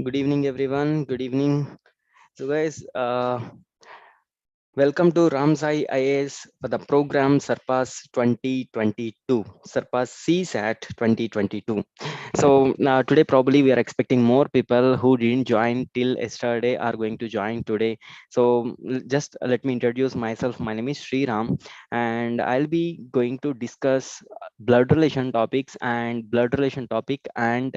Good evening, everyone. Good evening. So, guys, welcome to RamSai IAS for the program Surpass 2022, Surpass CSAT 2022. So, today probably we are expecting more people who didn't join till yesterday are going to join today. So, just let me introduce myself. My name is Sri Ram, and I'll be going to discuss blood relation topic and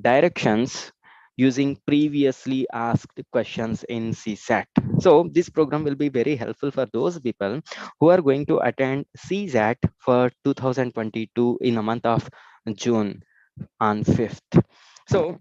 directions using previously asked questions in CSAT. So this program will be very helpful for those people who are going to attend CSAT for 2022 in the month of June on 5th. So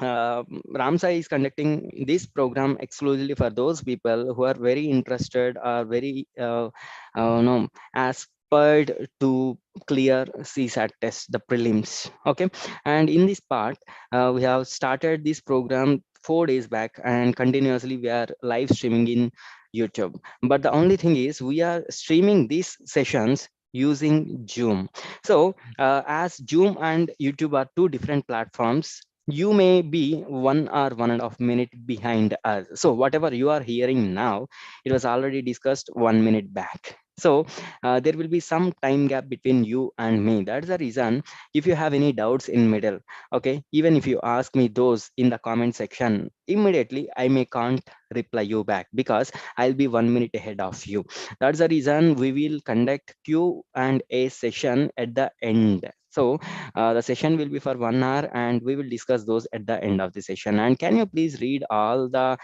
RamSai is conducting this program exclusively for those people who are very interested or very no, aspired to clear CSAT test, the prelims. Okay, and in this part, we have started this program 4 days back, and continuously we are live streaming in YouTube. But the only thing is, we are streaming these sessions using Zoom. So, as Zoom and YouTube are two different platforms, you may be 1 or 1.5 minute behind us. So whatever you are hearing now, it was already discussed 1 minute back. So there will be some time gap between you and me. That's the reason. If you have any doubts in middle, okay, even if you ask me those in the comment section, immediately I may can't reply you back because I'll be 1 minute ahead of you. That's the reason we will conduct Q&A session at the end. So the session will be for 1 hour, and we will discuss those at the end of the session. And can you please read all the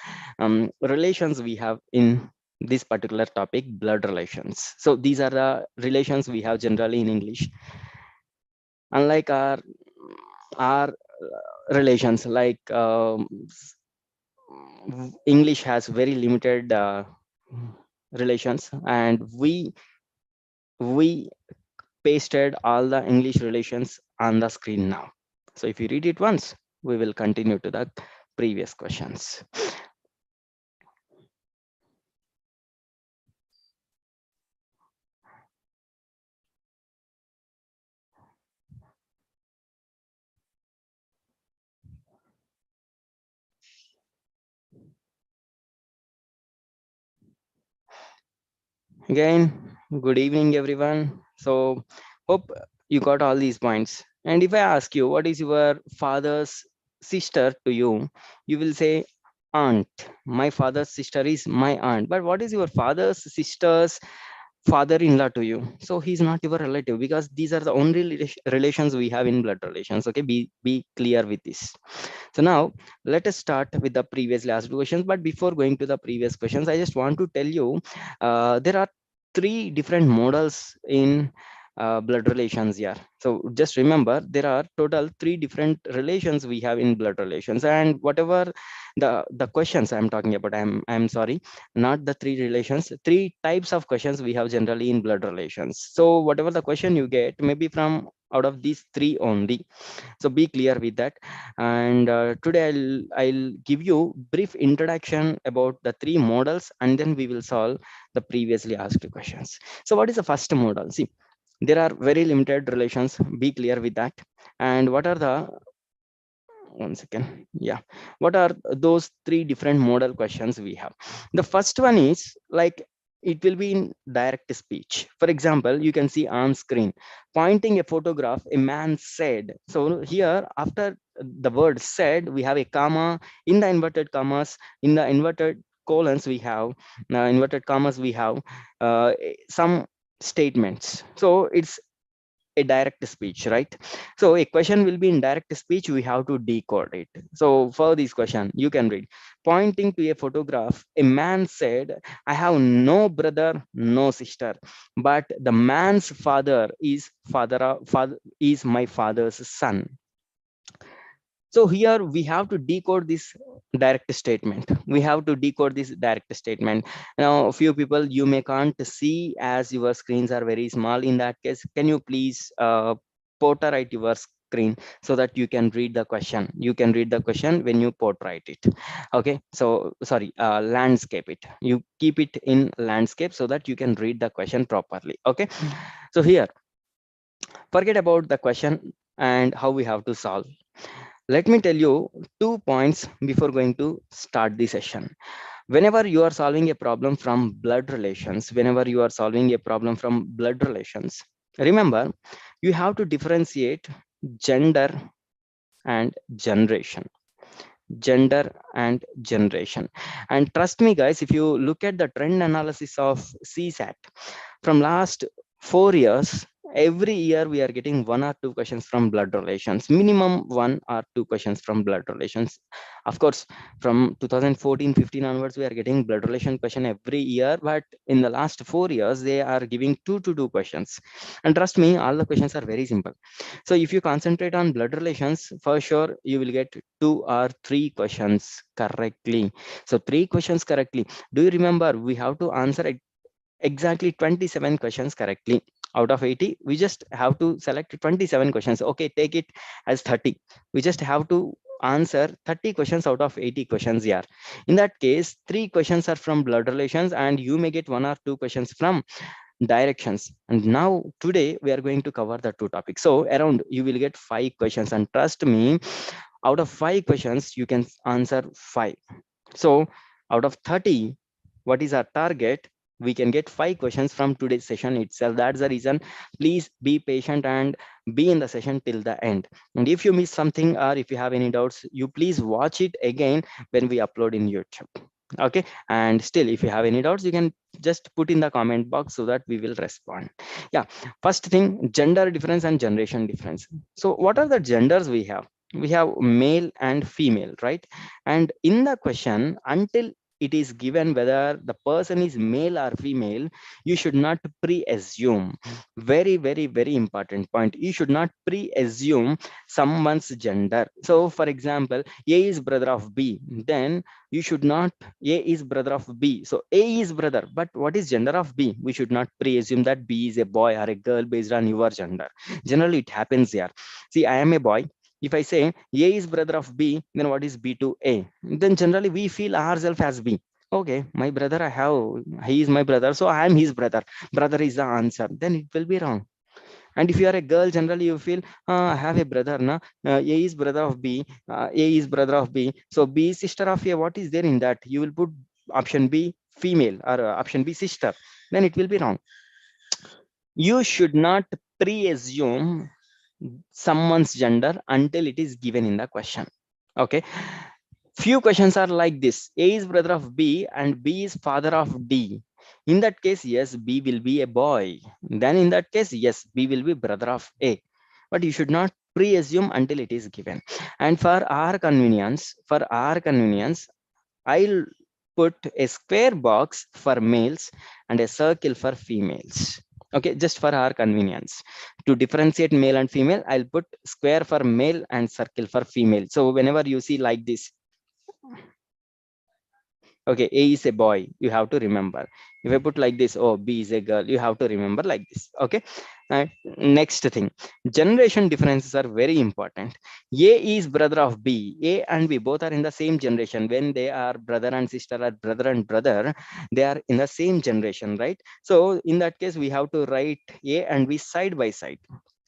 relations we have in this particular topic, blood relations? So these are the relations we have generally in English. Unlike our relations, like English has very limited relations, and we pasted all the English relations on the screen now. So if you read it once, we will continue to the previous questions. Again, good evening, everyone. So hope you got all these points. And if I ask you, what is your father's sister to you, you will say aunt. My father's sister is my aunt. But what is your father's sister's father-in-law to you? So he's not your relative, because these are the only relations we have in blood relations. Okay, be clear with this. So now let us start with the previously asked questions. But before going to the previous questions, I just want to tell you there are three different models in blood relations here. So just remember, there are total three different relations we have in blood relations. And whatever the questions I'm talking about, I'm sorry, not the three relations, three types of questions we have generally in blood relations. So whatever the question you get, maybe from out of these three only. So be clear with that. And today I'll give you brief introduction about the three models, and then we will solve the previously asked questions. So what is the first model? See, there are very limited relations. Be clear with that. And what are the, one second, yeah, what are those three different model questions we have? The first one is like, it will be in direct speech. For example, you can see on screen, pointing a photograph, a man said. So here, after the word said, we have a comma. In the inverted commas, in the inverted colons, we have inverted commas, we have some statements. So it's a direct speech, right? So a question will be in direct speech, we have to decode it. So for this question, you can read, pointing to a photograph, a man said, I have no brother, no sister, but the man's father is father is my father's son. So here we have to decode this direct statement. We have to decode this direct statement. Now, a few people you may can't see as your screens are very small. In that case, can you please portrait your screen so that you can read the question? You can read the question when you portrait it. Okay. So sorry, landscape it. You keep it in landscape so that you can read the question properly. Okay. So here, forget about the question and how we have to solve. Let me tell you 2 points before going to start the session. Whenever you are solving a problem from blood relations, remember you have to differentiate gender and generation. Gender and generation. And trust me, guys, if you look at the trend analysis of Csat from last 4 years, every year we are getting 1 or 2 questions from blood relations, minimum 1 or 2 questions from blood relations. Of course, from 2014-15 onwards, we are getting blood relation question every year, but in the last 4 years, they are giving 2 to 2 questions. And trust me, all the questions are very simple. So if you concentrate on blood relations, for sure, you will get 2 or 3 questions correctly. So 3 questions correctly. Do you remember we have to answer exactly 27 questions correctly? Out of 80, we just have to select 27 questions. Okay, take it as 30. We just have to answer 30 questions out of 80 questions here. In that case, 3 questions are from blood relations, and you may get 1 or 2 questions from directions. And now today we are going to cover the 2 topics. So around you will get 5 questions, and trust me, out of 5 questions you can answer 5. So out of 30, what is our target? We can get 5 questions from today's session itself. That's the reason. Please be patient and be in the session till the end. And if you miss something or if you have any doubts, you please watch it again when we upload in YouTube. Okay. And still, if you have any doubts, you can just put in the comment box so that we will respond. Yeah. First thing, gender difference and generation difference. So what are the genders we have? We have male and female, right? And in the question, until it is given whether the person is male or female, you should not pre-assume. Very, very, very important point. You should not pre-assume someone's gender. So for example, A is brother of B, then you should not, A is brother of B, so A is brother, but what is gender of B? We should not pre-assume that B is a boy or a girl based on your gender. Generally it happens here. See, I am a boy. If I say A is brother of B, then what is B to A? Then generally we feel ourselves as B. Okay, my brother, he is my brother, so I am his brother. Brother is the answer. Then it will be wrong. And if you are a girl, generally you feel, I have a brother, na? A is brother of B, A is brother of B. So B is sister of A. What is there in that? You will put option B, female, or option B, sister. Then it will be wrong. You should not pre-assume someone's gender until it is given in the question. Okay. Few questions are like this: A is brother of B and B is father of D. In that case, yes, B will be a boy. Then in that case, yes, B will be brother of A. But you should not pre-assume until it is given. And for our convenience, I'll put a square box for males and a circle for females. Okay, just for our convenience. To differentiate male and female, I'll put square for male and circle for female. So whenever you see like this, okay, A is a boy, you have to remember. If I put like this, oh, B is a girl, you have to remember like this. Okay. Next thing, generation differences are very important. A is brother of B. A and B both are in the same generation. When they are brother and sister or brother and brother, they are in the same generation, right? So in that case, we have to write A and B side by side.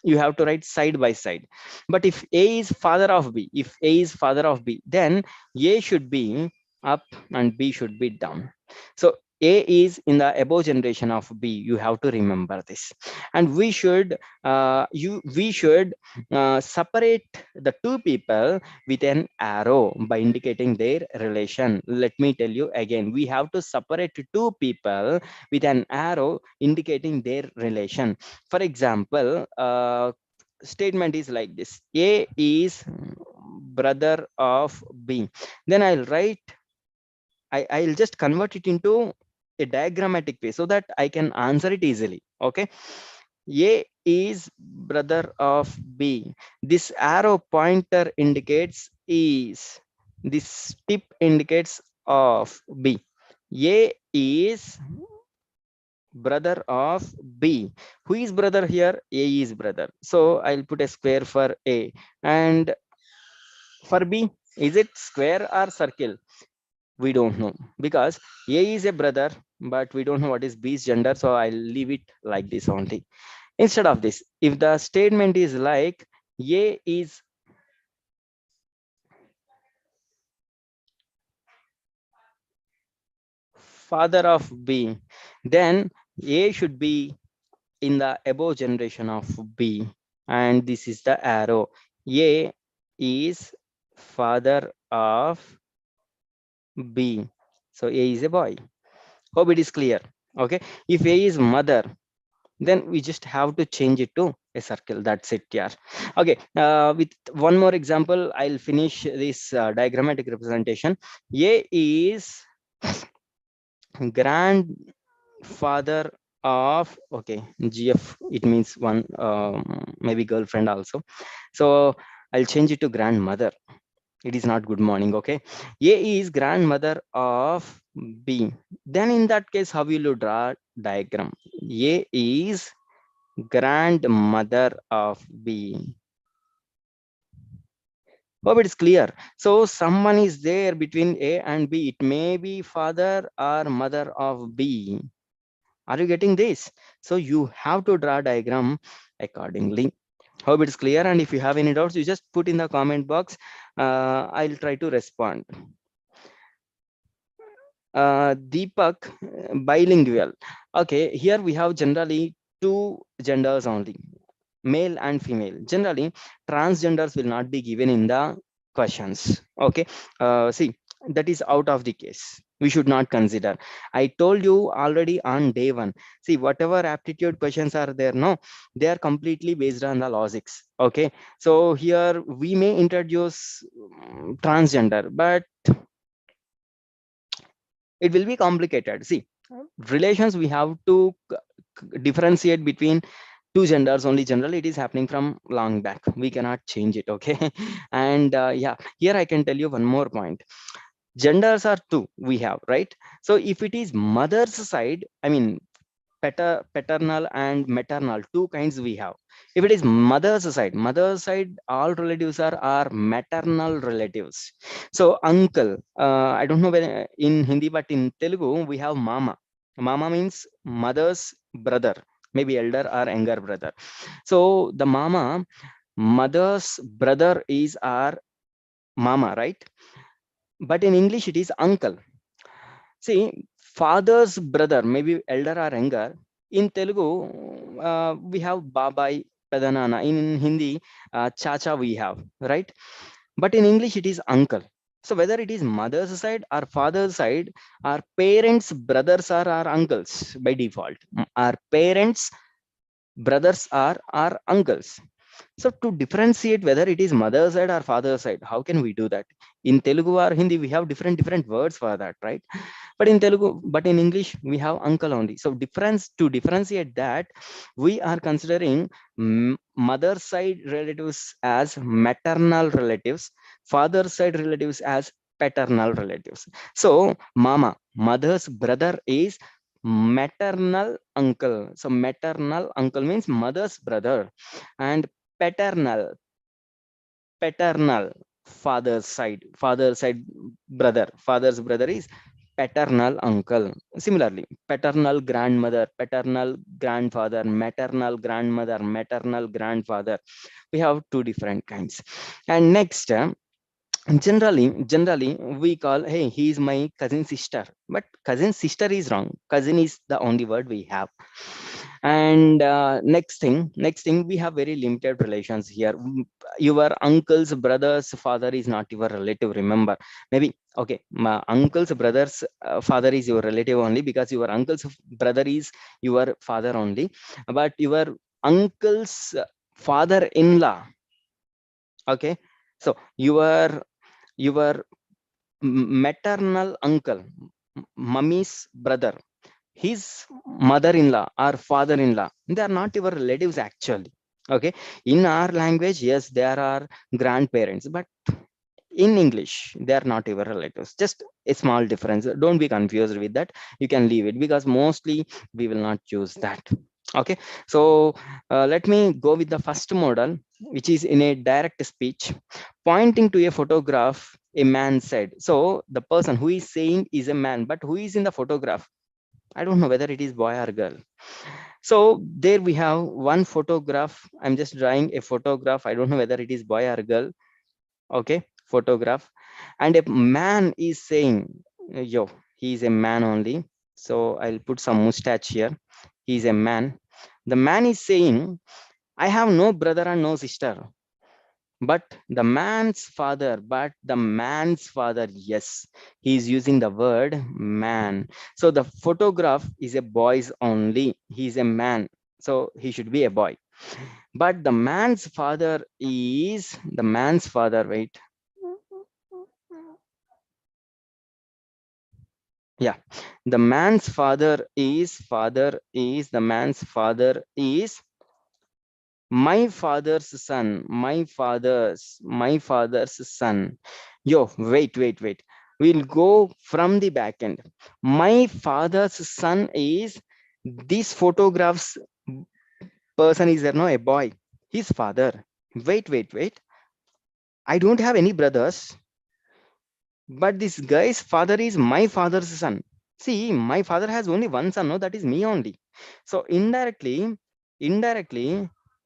You have to write side by side. But if A is father of B, then A should be up and B should be down. So A is in the above generation of B. You have to remember this. And we should separate the two people with an arrow by indicating their relation. Let me tell you again, we have to separate two people with an arrow indicating their relation. For example, statement is like this: A is brother of B. Then I'll just convert it into a diagrammatic way so that I can answer it easily. Okay. A is brother of B. This arrow pointer indicates is. This tip indicates of B. A is brother of B. Who is brother here? A is brother. So I'll put a square for A. And for B, is it square or circle? We don't know, because A is a brother, but we don't know what is B's gender. So I'll leave it like this only. Instead of this, if the statement is like A is father of B, then A should be in the above generation of B, and this is the arrow. A is father of B, so A is a boy. Hope it is clear. Okay, if A is mother, then we just have to change it to a circle. That's it. Yeah. Okay, with one more example I'll finish this diagrammatic representation. A is grandfather of, okay, GF, it means one, maybe girlfriend also, so I'll change it to grandmother. It is not good morning. Okay, A is grandmother of B, then in that case how will you draw diagram? A is grandmother of B. Hope it is clear. So someone is there between A and B. It may be father or mother of B. Are you getting this? So you have to draw diagram accordingly. Hope it is clear. And if you have any doubts, you just put in the comment box. I'll try to respond. Deepak, bilingual. Okay, here we have generally two genders only, male and female. Generally, transgenders will not be given in the questions. Okay, see, that is out of the case. We should not consider. I told you already on day one. See, whatever aptitude questions are there, no, they are completely based on the logics. Okay, so here we may introduce transgender, but it will be complicated. See, relations, we have to differentiate between two genders only. Generally it is happening from long back, we cannot change it. Okay, and yeah, here I can tell you one more point. Genders are two we have, right? So if it is mother's side, I mean paternal and maternal, two kinds we have. If it is mother's side, all relatives are maternal relatives. So uncle, I don't know whether in Hindi, but in Telugu we have mama. Mama means mother's brother, maybe elder or younger brother. So the mother's brother is our mama, right? But in English it is uncle. See, father's brother, maybe elder or younger. In Telugu, we have babai, pedanana. In Hindi, chacha we have, right? But in English, it is uncle. So whether it is mother's side or father's side, our parents' brothers are our uncles by default. Our parents' brothers are our uncles. So to differentiate whether it is mother's side or father's side, how can we do that? In Telugu or Hindi, we have different words for that, right? But in Telugu, but in English, we have uncle only. So to differentiate that, we are considering mother side relatives as maternal relatives, father side relatives as paternal relatives. So mama, mother's brother, is maternal uncle. So maternal uncle means mother's brother, and paternal father's side brother, father's brother is paternal uncle. Similarly, paternal grandmother, paternal grandfather, maternal grandmother, maternal grandfather, we have two different kinds. And next, generally we call, hey, he is my cousin sister, but cousin sister is wrong. Cousin is the only word we have. And next thing, we have very limited relations here. Your uncle's brother's father is not your relative, remember. Maybe, okay, my uncle's brother's father is your relative only because your uncle's brother is your father only. But your uncle's father-in-law, okay, so your maternal uncle, mummy's brother, his mother-in-law or father-in-law, they are not your relatives actually. Okay, in our language, yes, there are grandparents, but in English they are not your relatives. Just a small difference, don't be confused with that. You can leave it because mostly we will not use that. Okay, so let me go with the first model, which is in a direct speech. Pointing to a photograph, a man said. So the person who is saying is a man, but who is in the photograph, I don't know whether it is boy or girl. So there we have one photograph. I'm just drawing a photograph. I don't know whether it is boy or girl. Okay, photograph. And a man is saying, yo, he is a man only. So I'll put some mustache here. He's a man. The man is saying, I have no brother and no sister. But the man's father, yes, he's using the word man. So the photograph is a boy's only. He's a man. So he should be a boy. But the man's father, wait. Yeah. The man's father is my father's son. Yo, wait. We'll go from the back end. My father's son is this photograph's person is there, no, a boy, his father. Wait. I don't have any brothers, but this guy's father is my father's son. See, my father has only one son, no, that is me only. So indirectly,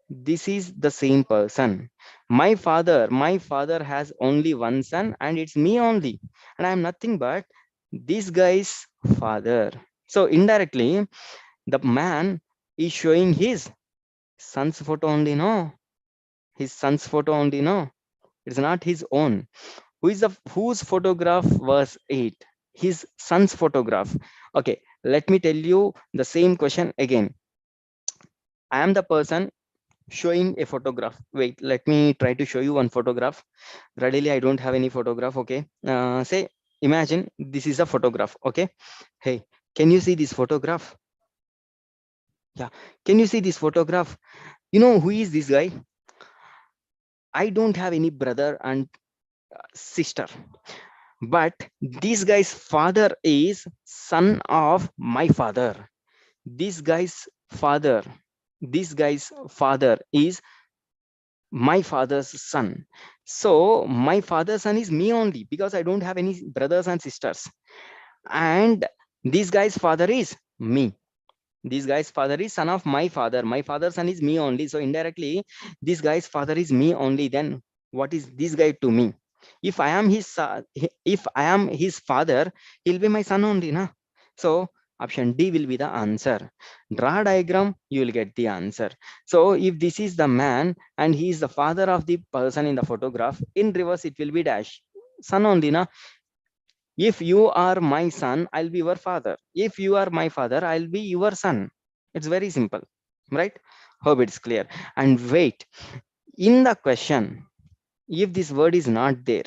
this is the same person. My father has only one son, and it's me only, and I'm nothing but this guy's father. So indirectly, the man is showing his son's photo only, no, his son's photo only, no, it's not his own. Whose photograph was it? His son's photograph. Okay, let me tell you the same question again. I am the person showing a photograph. Wait, let me try to show you one photograph. Readily, I don't have any photograph. Okay, say, imagine this is a photograph. Okay, hey, can you see this photograph? Yeah, can you see this photograph? You know who is this guy? I don't have any brother and sister, but this guy's father is son of my father. This guy's father, this guy's father is my father's son. So my father's son is me only because I don't have any brothers and sisters. And this guy's father is me. This guy's father is son of my father. My father's son is me only. So indirectly, this guy's father is me only. Then what is this guy to me? If I am his if I am his father, he'll be my son only, na? So option D will be the answer. Draw a diagram, you will get the answer. So if this is the man and he is the father of the person in the photograph, in reverse it will be dash. Son only, na? If you are my son, I'll be your father. If you are my father, I'll be your son. It's very simple, right? Hope it's clear. And wait, in the question, if this word is not there,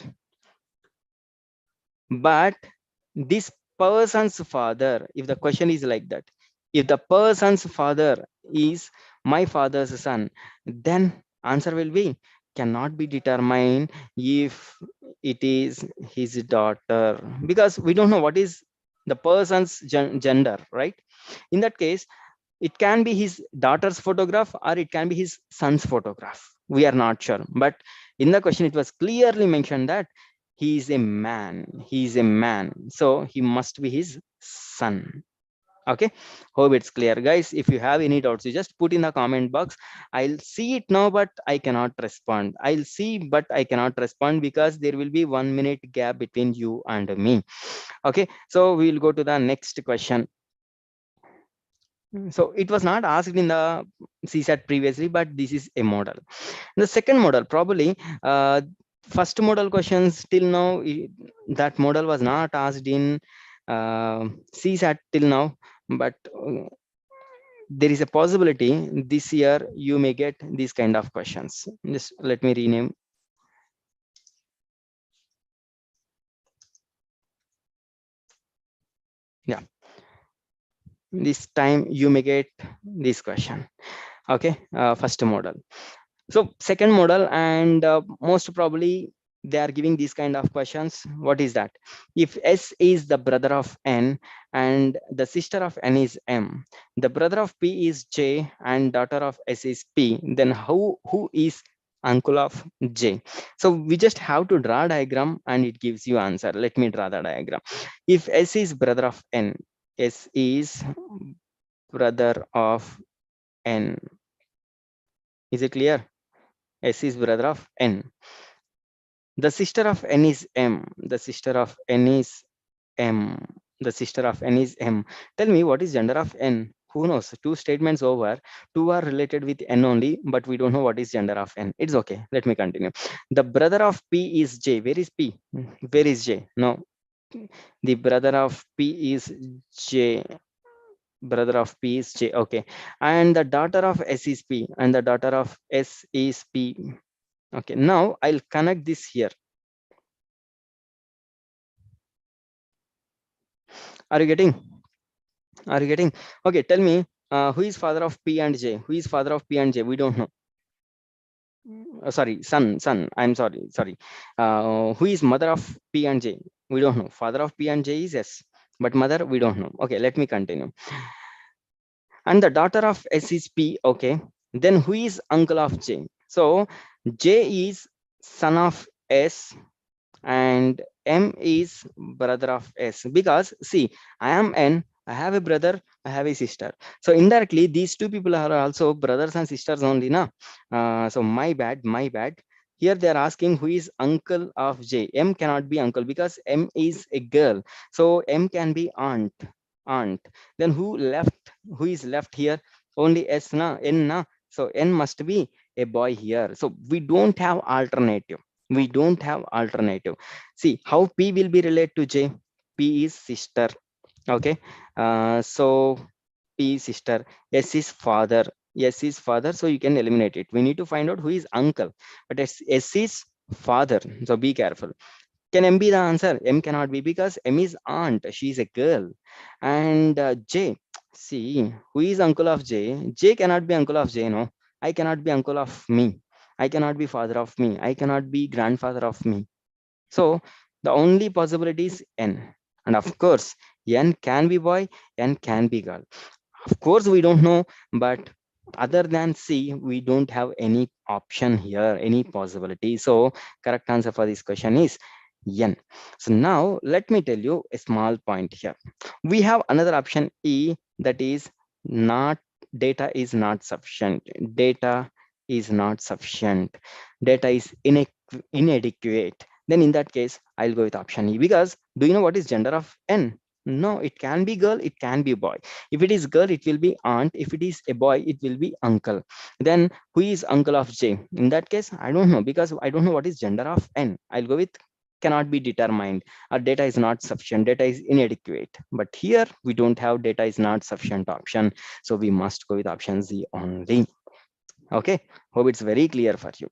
but this person's father, if the question is like that, if the person's father is my father's son, then answer will be cannot be determined if it is his daughter, because we don't know what is the person's gender, right? In that case, it can be his daughter's photograph or it can be his son's photograph. We are not sure, but in the question it was clearly mentioned that he is a man. He is a man, so he must be his son. Okay, hope it's clear, guys. If you have any doubts, you just put in the comment box. I'll see it now, but I cannot respond. I'll see, but I cannot respond because there will be 1 minute gap between you and me. Okay, so we'll go to the next question. So it was not asked in the CSAT previously, but this is a model. The second model, probably first model questions till now, that model was not asked in CSAT till now, but there is a possibility this year you may get these kind of questions. Just let me rename. Yeah, this time you may get this question. Okay, first model. So second model, and most probably they are giving these kind of questions. What is that? If S is the brother of N and the sister of N is M, the brother of P is J and daughter of S is P, then who is uncle of J? So we just have to draw a diagram and it gives you answer. Let me draw the diagram. If S is brother of N, S is brother of N. Is it clear? S is brother of N. The sister of N is M. The sister of N is M. The sister of N is M. Tell me what is gender of N? Who knows? Two statements over. Two are related with N only, but we don't know what is gender of N. It's okay. Let me continue. The brother of P is J. Where is P? Where is J? No. The brother of P is J. Brother of P is J. Okay. And the daughter of S is P. And the daughter of S is P. Okay. Now I'll connect this here. Are you getting? Are you getting? Okay. Tell me, who is father of P and J? Who is father of P and J? We don't know. Sorry, son. I'm sorry. Who is mother of P and J? We don't know. Father of P and J is S. But mother, we don't know. Okay. Let me continue. And the daughter of S is P. Okay. Then who is uncle of J? So J is son of S and M is brother of S, because see, I am N, I have a brother, I have a sister. So indirectly, these two people are also brothers and sisters only, na? So my bad. Here they are asking who is uncle of J. M cannot be uncle because M is a girl. So M can be aunt. Aunt. Then who is left here? Only S na, N na. So N must be a boy here. So we don't have alternative. See how P will be related to J. P is sister. Okay. So P is sister. S is father. So you can eliminate it. We need to find out who is uncle. But S is father. So be careful. Can M be the answer? M cannot be because M is aunt. She is a girl. And J. See, who is uncle of J? J cannot be uncle of J. No, I cannot be uncle of me. I cannot be father of me. I cannot be grandfather of me. So the only possibility is N. And of course, N can be boy, N can be girl. Of course, we don't know, but other than C, we don't have any option here, any possibility. So correct answer for this question is N. So now let me tell you a small point here. We have another option E, that is not data is not sufficient. Data is not sufficient. Data is inadequate. Then in that case, I'll go with option E, because do you know what is gender of N? No, it can be girl, it can be boy. If it is girl, it will be aunt. If it is a boy, it will be uncle. Then who is uncle of J? In that case, I don't know, because I don't know what is gender of N. I'll go with cannot be determined. Our data is not sufficient. Data is inadequate. But here we don't have data is not sufficient option. So we must go with option Z only. Okay. Hope it's very clear for you.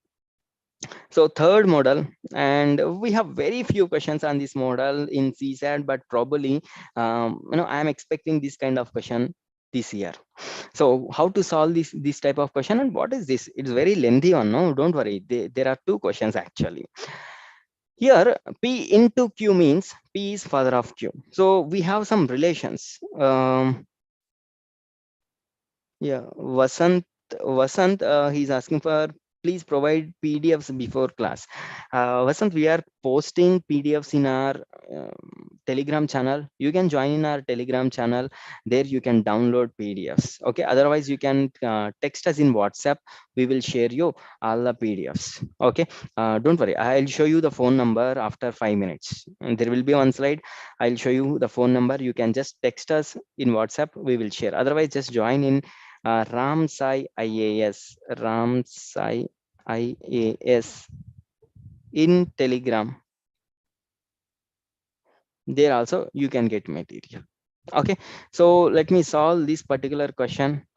So third model, and we have very few questions on this model in Csat, but probably I am expecting this kind of question this year. So how to solve this type of question, and what is this? It's very lengthy one. No, don't worry. There are two questions actually. Here P into Q means P is father of Q. So we have some relations. Yeah, Vasant, he's asking for please provide PDFs before class. Vasant, we are posting PDFs in our Telegram channel. You can join in our Telegram channel. There you can download PDFs. Okay. Otherwise, you can text us in WhatsApp. We will share you all the PDFs. Okay. Don't worry. I'll show you the phone number after 5 minutes. And there will be one slide. I'll show you the phone number. You can just text us in WhatsApp. We will share. Otherwise, just join in RamSai IAS, RamSai IAS in Telegram. There also you can get material. Okay, so let me solve this particular question.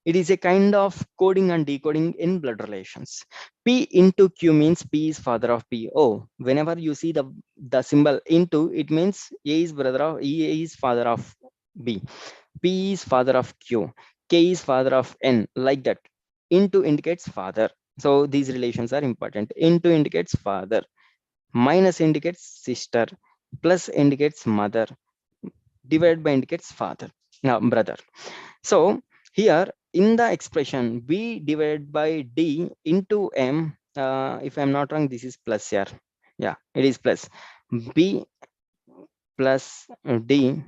It is a kind of coding and decoding in blood relations. P into Q means P is father of P. Oh, whenever you see the symbol into, it means A is brother of A is father of B. P is father of Q. K is father of N, like that. Into indicates father. So these relations are important. Into indicates father. Minus indicates sister. Plus indicates mother. Divided by indicates father. Now, brother. So here in the expression B divided by D into M, if I'm not wrong, this is plus here. Yeah, it is plus. B plus D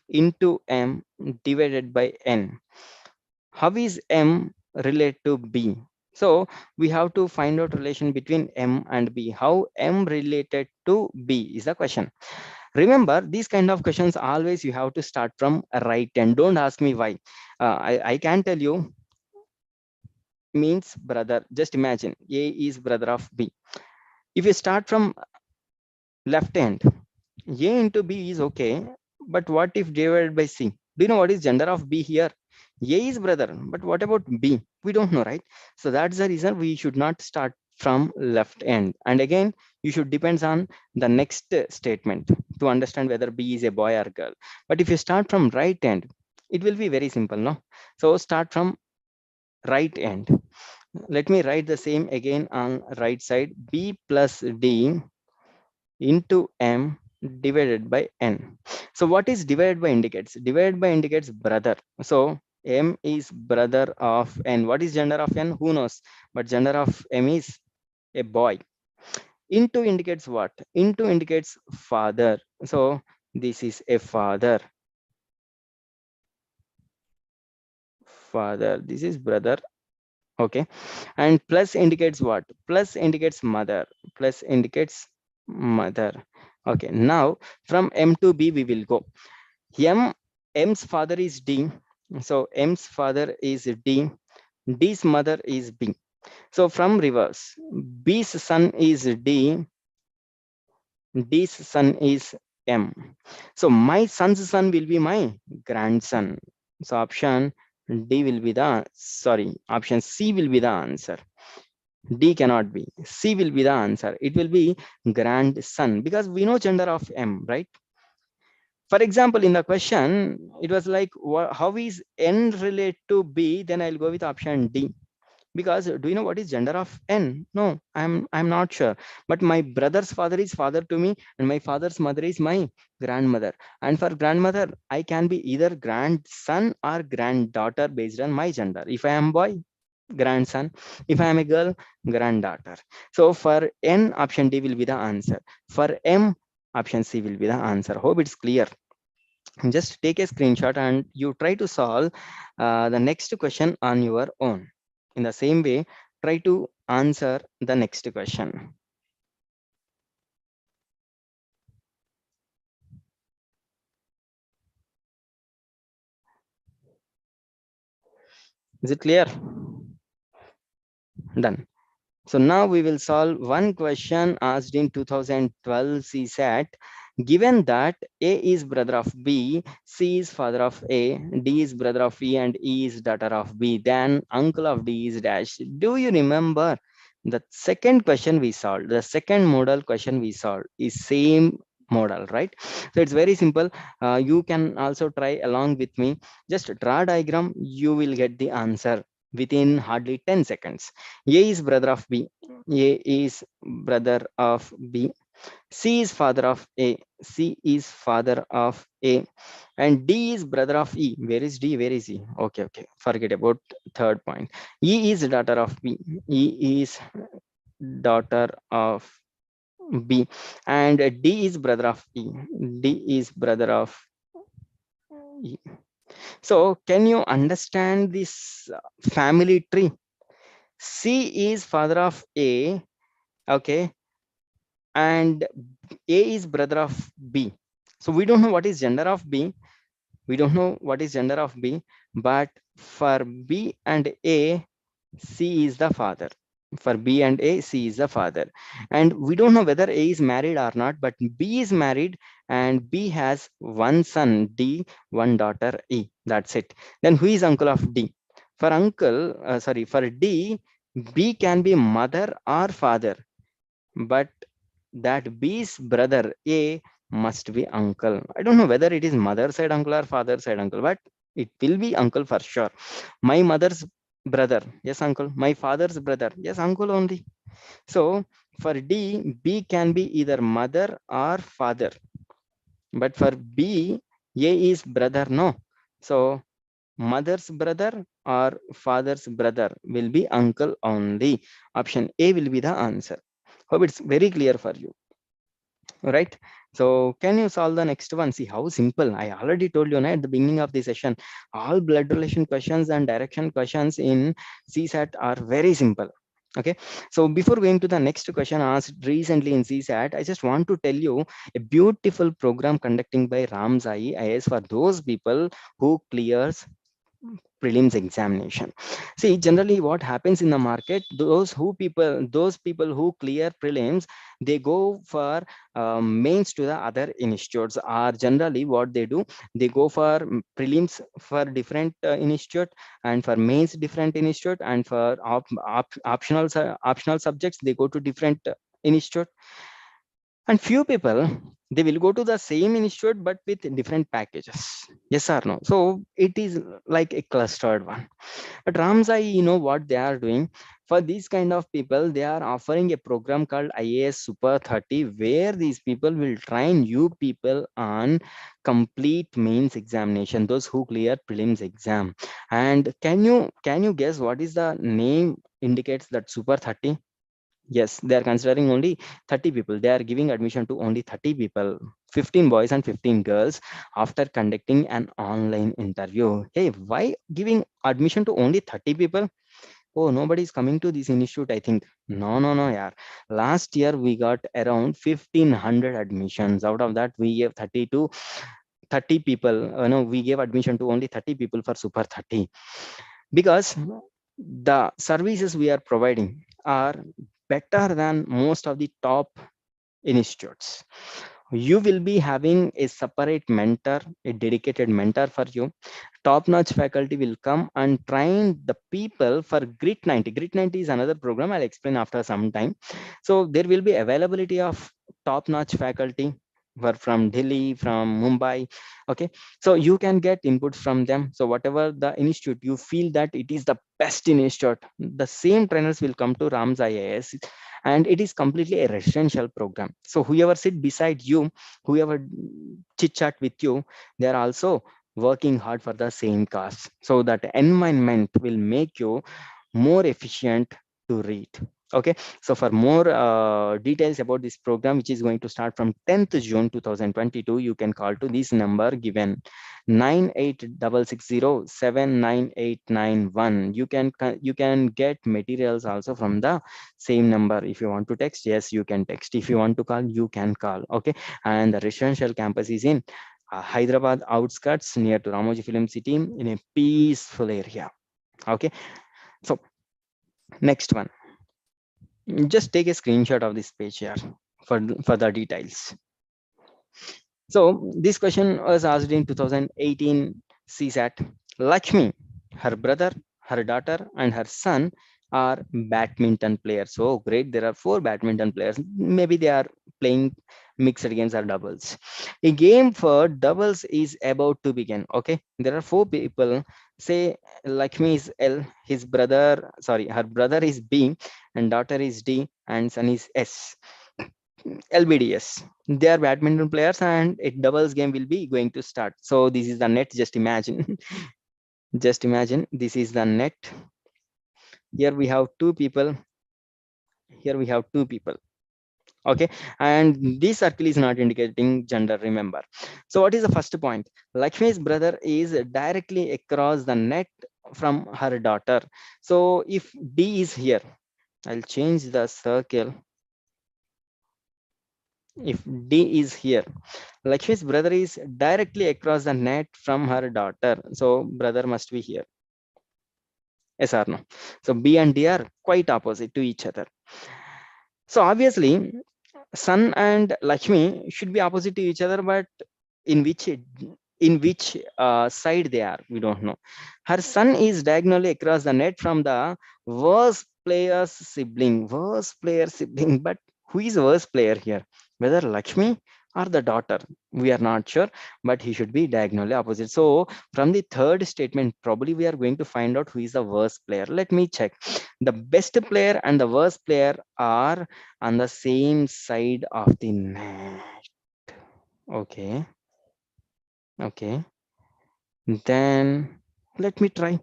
into M divided by N. How is M related to B? So we have to find out relation between M and B. How M related to B is the question. Remember, these kind of questions always you have to start from right end. Don't ask me why. I can tell you means brother. Just imagine A is brother of B. If you start from left hand, A into B is okay, but what if divided by C? Do you know what is gender of B here? A is brother, but what about B? We don't know, right? So that's the reason we should not start from left end. And again, you should depends on the next statement to understand whether B is a boy or girl. But if you start from right end, it will be very simple, no? So start from right end. Let me write the same again on right side. B plus D into M divided by N. So what is divided by indicates? Divided by indicates brother. So M is brother of N. What is gender of N? Who knows? But gender of M is a boy. Into indicates what? Into indicates father. So this is a father. Father. This is brother. Okay. And plus indicates what? Plus indicates mother. Plus indicates mother. Okay. Now from M to B we will go. M's father is D. So M's father is D. D's mother is B. So from reverse, B's son is D. D's son is M. So my son's son will be my grandson. So option D will be the, sorry, option C will be the answer. D cannot be. C will be the answer. It will be grandson because we know gender of M, right? For example, in the question, it was like, how is N related to B? Then I'll go with option D. Because do you know what is gender of N? No, I'm not sure. But my brother's father is father to me, and my father's mother is my grandmother. And for grandmother, I can be either grandson or granddaughter based on my gender. If I am boy, grandson. If I am a girl, granddaughter. So for N, option D will be the answer. For M, option C will be the answer. Hope it's clear. Just take a screenshot and you try to solve the next question on your own. In the same way, try to answer the next question. Is it clear? Done. So now we will solve one question asked in 2012 CSAT. Given that A is brother of B, C is father of A, D is brother of E, and E is daughter of B, then uncle of D is dash. Do you remember the second question we solved? The second model question we solved is same model, right? So it's very simple. You can also try along with me. Just draw diagram, you will get the answer within hardly 10 seconds. A is brother of B. A is brother of B. C is father of A. C is father of A. And D is brother of E. Where is D? Where is E? Okay, okay. Forget about third point. E is daughter of B. E is daughter of B. And D is brother of E. D is brother of E. So can you understand this family tree? C is father of A, okay, and A is brother of B. So we don't know what is gender of B. We don't know what is gender of B, but for B and A, C is the father. For B and A, C is the father. And we don't know whether A is married or not, but B is married and B has one son, D, one daughter, E. That's it. Then who is uncle of D? For for D, B can be mother or father, but that B's brother A must be uncle. I don't know whether it is mother side uncle or father side uncle, but it will be uncle for sure. My mother's brother, yes, uncle. My father's brother, yes, uncle only. So for D, B can be either mother or father, but for B, A is brother, no. So mother's brother or father's brother will be uncle only. Option A will be the answer. Hope it's very clear for you. Right? So can you solve the next one? See how simple. I already told you, at the beginning of the session, all blood relation questions and direction questions in CSAT are very simple. Okay, so before going to the next question asked recently in CSAT, I just want to tell you a beautiful program conducting by RamSai IAS for those people who clears prelims examination. See, generally what happens in the market, those people who clear prelims, they go for mains to the other institutes, or generally what they do, they go for prelims for different institute, and for mains different institute, and for optional subjects they go to different institute. And few people, they will go to the same institute but with different packages. Yes or no? So it is like a clustered one. But Ramsai, you know what they are doing? For these kind of people, they are offering a program called IAS Super 30, where these people will train you people on complete mains examination, those who clear prelims exam. And can you guess what is the name indicates that Super 30? Yes, they are considering only 30 people. They are giving admission to only 30 people, 15 boys and 15 girls, after conducting an online interview. Hey, why giving admission to only 30 people? Oh, nobody is coming to this institute, I think. No, no, no, yeah. Last year we got around 1500 admissions. Out of that, we gave 30 to 30 people. No, we gave admission to only 30 people for Super 30, because the services we are providing are better than most of the top institutes. You will be having a separate mentor, a dedicated mentor for you. Top notch faculty will come and train the people for grit 90. Grit 90 is another program, I'll explain after some time. So there will be availability of top notch faculty were from Delhi, from Mumbai. Okay, so you can get inputs from them. So whatever the institute you feel that it is the best institute, the same trainers will come to Rams IAS, and it is completely a residential program. So whoever sit beside you, whoever chit chat with you, they are also working hard for the same cause. So that environment will make you more efficient to read. Okay, so for more details about this program, which is going to start from 10th June 2022, you can call to this number given, 9866079891. You can get materials also from the same number. If you want to text, yes, you can text. If you want to call, you can call. Okay, and the residential campus is in Hyderabad outskirts, near to Ramoji Film City, in a peaceful area. Okay, so next one, just take a screenshot of this page here for the details. So this question was asked in 2018 CSAT. Lakshmi, her brother, her daughter, and her son are badminton players. So great, there are 4 badminton players. Maybe they are playing mixed games or doubles. A game for doubles is about to begin. Okay, there are 4 people. Say Lakshmi is L, his brother, sorry, her brother is B, and daughter is D, and son is S. LBDS. They are badminton players, and a doubles game will be going to start. So this is the net. Just imagine. Just imagine this is the net. Here we have 2 people. Here we have 2 people. Okay, and this circle is not indicating gender, remember. So what is the first point? Lakshmi's brother is directly across the net from her daughter. So if D is here, I'll change the circle. If D is here, Lakshmi's brother is directly across the net from her daughter. So brother must be here. Yes or no? So B and D are quite opposite to each other. So obviously, Sun and Lakshmi should be opposite to each other, but in which side they are, we don't know. Her son is diagonally across the net from the worst player's sibling. Worst player sibling, but who is worst player here? Whether Lakshmi or the daughter, we are not sure, but he should be diagonally opposite. So from the third statement, probably we are going to find out who is the worst player. Let me check. The best player and the worst player are on the same side of the net. Okay. Okay, then let me try.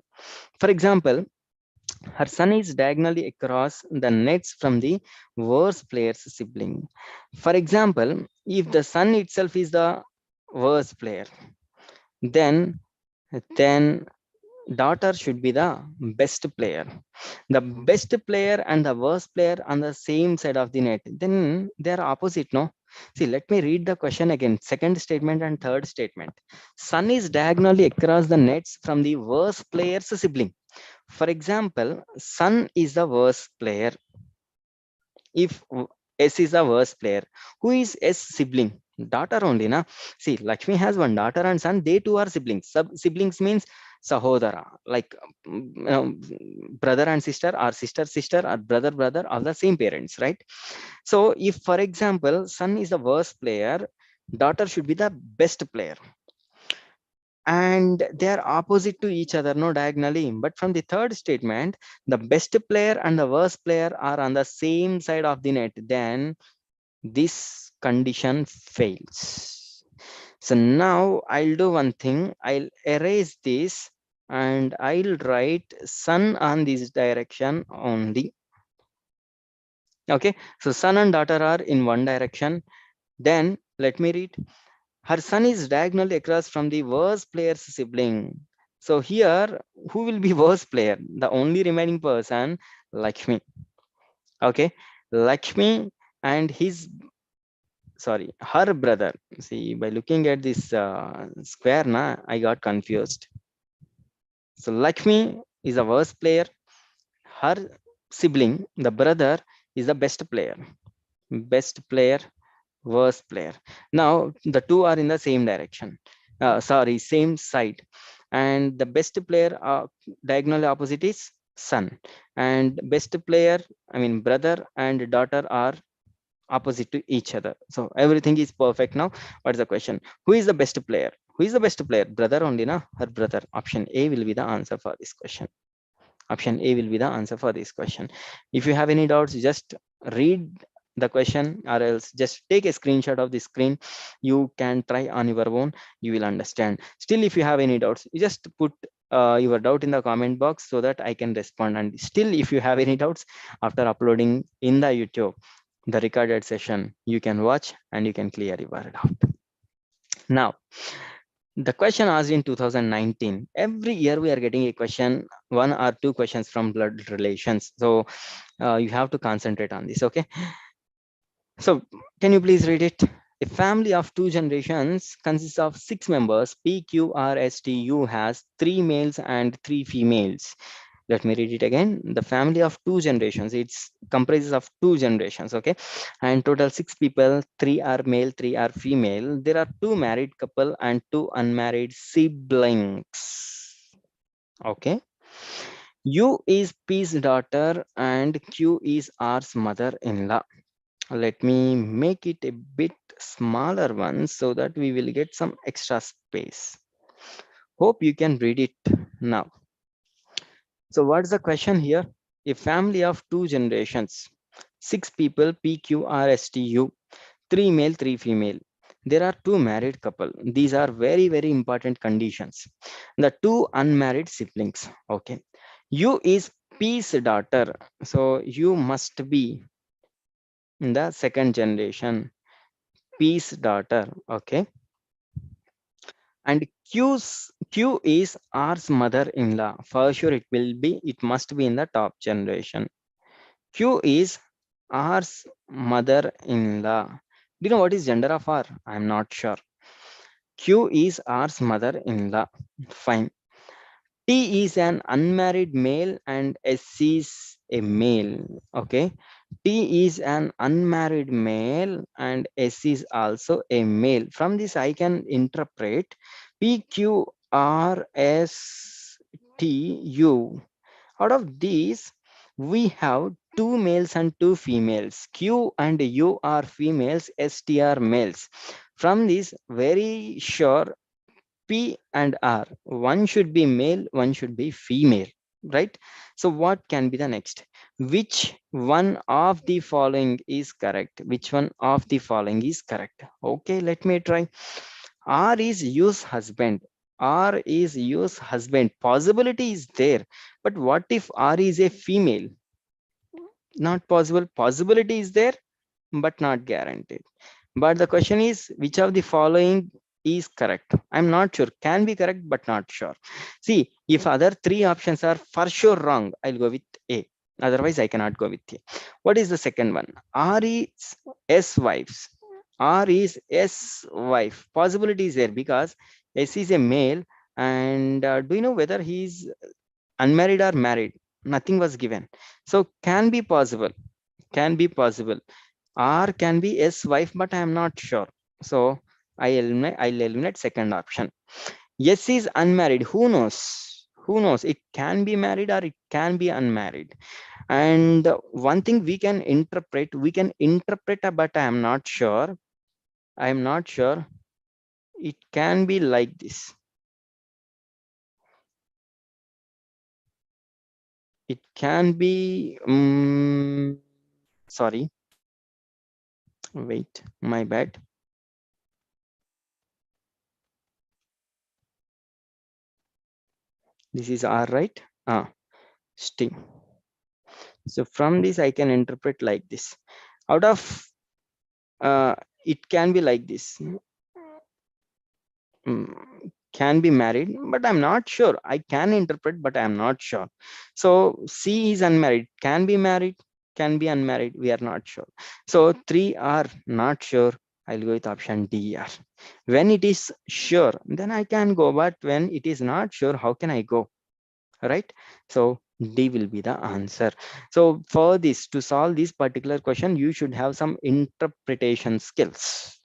For example, her son is diagonally across the nets from the worst player's sibling. For example, if the son itself is the worst player, then then daughter should be the best player. The best player and the worst player on the same side of the net, then they are opposite, no? See, let me read the question again. Second statement and third statement. Son is diagonally across the nets from the worst player's sibling. For example, son is the worst player. If S is the worst player, who is S sibling? Daughter only, na? See, Lakshmi has one daughter and son. They two are siblings. Siblings means sahodara, like brother and sister, or sister or brother of the same parents, right? So, if for example, son is the worst player, daughter should be the best player, and they are opposite to each other, no, diagonally. But from the third statement, the best player and the worst player are on the same side of the net, then this condition fails. So now I'll do one thing. I'll erase this and I'll write son on this direction only. Okay, so son and daughter are in one direction. Then let me read. Her son is diagonally across from the worst player's sibling. So here, who will be worst player? The only remaining person, Lakshmi. Okay, Lakshmi and his, sorry, her brother. See, by looking at this square, na, I got confused. So Lakshmi is the worst player. Her sibling, the brother, is the best player. Best player, worst player. Now the two are in the same direction. Sorry, same side. And the best player diagonally opposite is son. And best player, I mean brother and daughter are opposite to each other. So everything is perfect now. What is the question? Who is the best player? Who is the best player? Brother only, na? Her brother. Option A will be the answer for this question. Option A will be the answer for this question. If you have any doubts, just read the question, or else just take a screenshot of the screen. You can try on your own. You will understand. Still, if you have any doubts, you just put your doubt in the comment box so that I can respond. And still, if you have any doubts after uploading in the YouTube, the recorded session, you can watch and you can clear your doubt. Now, the question asked in 2019, every year we are getting a question, one or two questions from blood relations. So you have to concentrate on this, okay? So can you please read it? A family of two generations consists of 6 members. PQRSTU has 3 males and 3 females. Let me read it again. The family of two generations, it's comprises of two generations, okay? And total 6 people, 3 are male, 3 are female. There are 2 married couple and 2 unmarried siblings, okay? U is P's daughter and Q is R's mother-in-law. Let me make it a bit smaller one so that we will get some extra space. Hope you can read it now. So what's the question here? A family of two generations, 6 people, PQRSTU, 3 male, 3 female. There are 2 married couple. These are very, very important conditions. The 2 unmarried siblings. Okay. U is P's daughter. So you must be in the second generation. P's daughter. Okay. And Q is R's mother-in-law. For sure it must be in the top generation. Q is R's mother-in-law. Do you know what is gender of R? I'm not sure. Q is R's mother-in-law. Fine. T is an unmarried male and S is a male. Okay. T is an unmarried male and S is also a male. From this, I can interpret PQRSTU. Out of these, we have 2 males and 2 females. Q and U are females, ST are males. From this, very sure P and R, one should be male, one should be female, right? So what can be the next? Which one of the following is correct? Which one of the following is correct? Okay, let me try. R is use husband. R is use husband. Possibility is there. But what if R is a female? Not possible. Possibility is there, but not guaranteed. But the question is, which of the following is correct. I'm not sure. Can be correct, but not sure. See, if other three options are for sure wrong, I'll go with A. Otherwise, I cannot go with A. What is the second one? R is S wives. R is S wife. Possibility is there because S is a male. And do you know whether he's unmarried or married? Nothing was given. So can be possible. Can be possible. R can be S wife, but I am not sure. So I'll eliminate second option. Yes is unmarried. Who knows? Who knows? It can be married or it can be unmarried. And one thing we can interpret, but I am not sure. I am not sure. It can be like this. It can be, sorry, wait, my bad. This is R, right? Sting. So from this, I can interpret like this. Out of, it can be like this. Can be married, but I'm not sure. I can interpret, but I'm not sure. So C is unmarried. Can be married, can be unmarried. We are not sure. So three are not sure. I'll go with option D. When it is sure, then I can go. But when it is not sure, how can I go? Right? So D will be the answer. So for this, to solve this particular question, you should have some interpretation skills.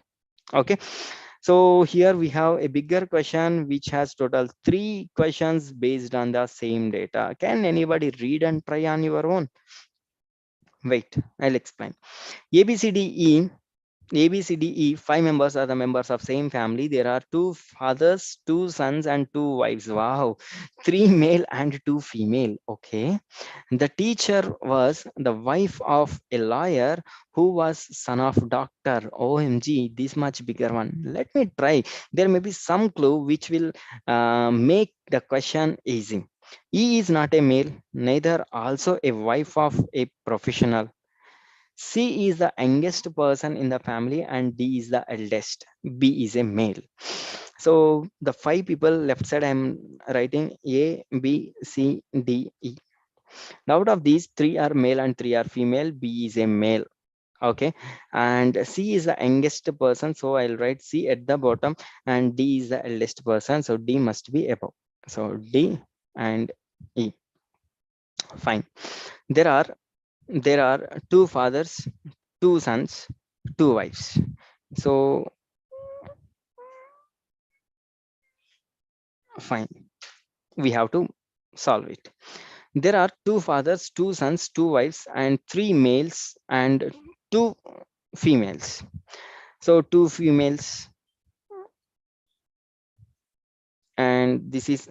Okay. So here we have a bigger question which has total 3 questions based on the same data. Can anybody read and try on your own? Wait, I'll explain. A, B, C, D, E, A, B, C, D, E, 5 members are the members of same family. There are 2 fathers, 2 sons, and 2 wives. Wow, 3 male and 2 female. Okay. The teacher was the wife of a lawyer who was son of doctor. OMG, this much bigger one. Let me try. There may be some clue which will make the question easy. E is not a male, neither also a wife of a professional. C is the youngest person in the family and D is the eldest. B is a male. So the 5 people left side I'm writing A, B, C, D, E. Out of these, 3 are male and 3 are female. B is a male. Okay. And C is the youngest person. So I'll write C at the bottom and D is the eldest person. So D must be above. So D and E. Fine. There are 2 fathers, 2 sons, 2 wives. So fine. We have to solve it. There are 2 fathers, 2 sons, 2 wives, and 3 males and 2 females. So 2 females, and this is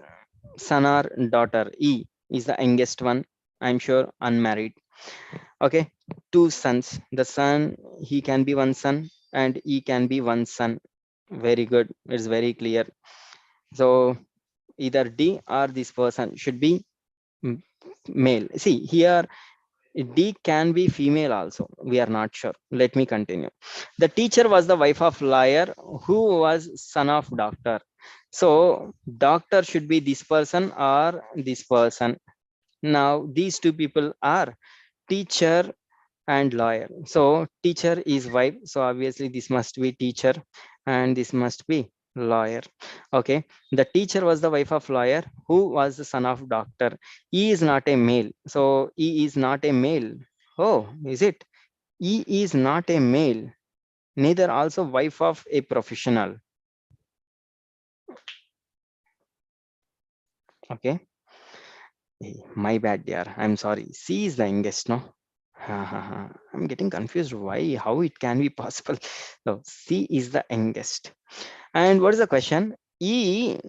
son or daughter. E is the youngest one. I'm sure unmarried. Okay. 2 sons. The son, he can be one son, and E can be one son. Very good. It's very clear. So either D or this person should be male. See here, D can be female also. We are not sure. Let me continue. The teacher was the wife of lawyer who was son of doctor. So doctor should be this person or this person. Now these 2 people are teacher and lawyer. So teacher is wife. So obviously this must be teacher and this must be lawyer. Okay. The teacher was the wife of lawyer who was the son of doctor. E is not a male. So E is not a male. Oh, is it? E is not a male. Neither also wife of a professional. Okay. My bad, dear. I'm sorry. C is the youngest, no? I'm getting confused. Why? How it can be possible? No, C is the youngest. And what is the question? E,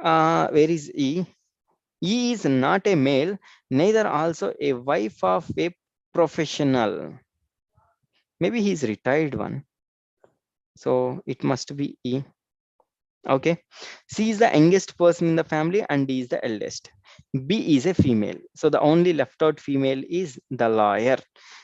where is E? E is not a male, neither also a wife of a professional. Maybe he's retired one. So it must be E. Okay. C is the youngest person in the family and D is the eldest. B is a female. So the only left out female is the lawyer.